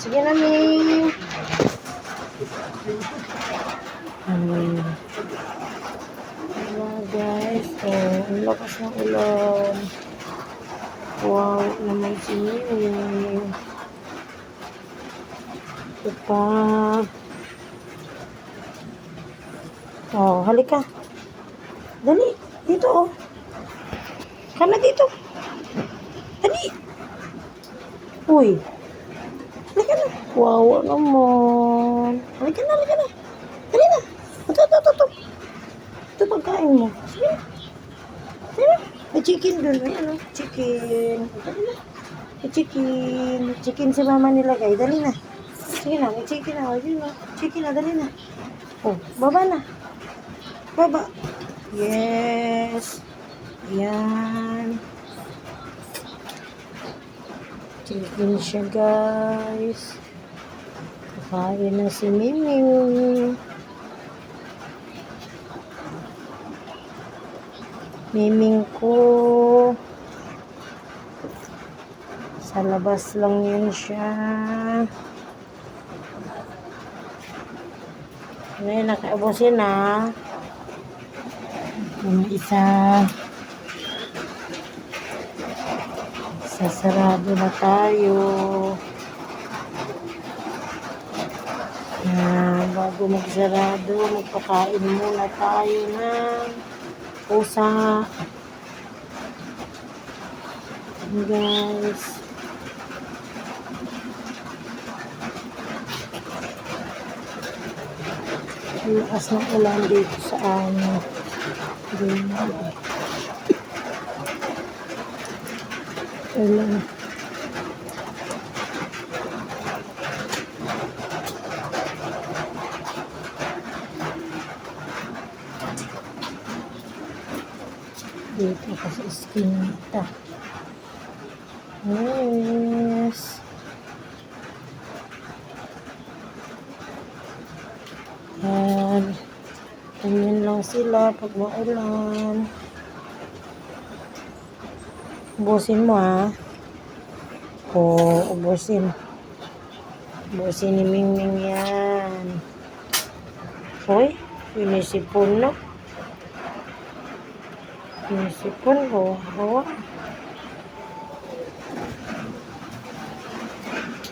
Sige na, Ming. Wala, guys. Oh, ang lakas ng ulan. Wow, naman si Ming. Ito pa. Oh, halika. Dali. Dito, oh. Kana dito. Dali. Uy. Halika na. Wow, naman. Halika na, halika na. Dali na. Ito. Ito pagkain mo. Sige na. Sige na. May chicken dun. May ano? Chicken. Dali na. May chicken. Chicken si mama nilagay. Dali na. Sige na. May chicken na. Chicken na. Dali na. Oh, baba na. Baba. Yes. Yan. Chicken siya, guys. Kakain na si Miming. Miming ko. Sa labas lang yun siya. Ngayon, nakaubusin na. Yung isa. Sasarado na tayo. Bago magsarado, magpakain muna tayo ng pusa. Guys. Lakas ng ulan dito sa amin. Ulan. Dito ka sa eskinita. Yes. Yan. Ganyan lang sila pag maulan. Ubusin mo, ha. Ubusin. Ubusin ni Mingming yan. Hoy, sinisipon, no? Sinisipon ko. Hawa.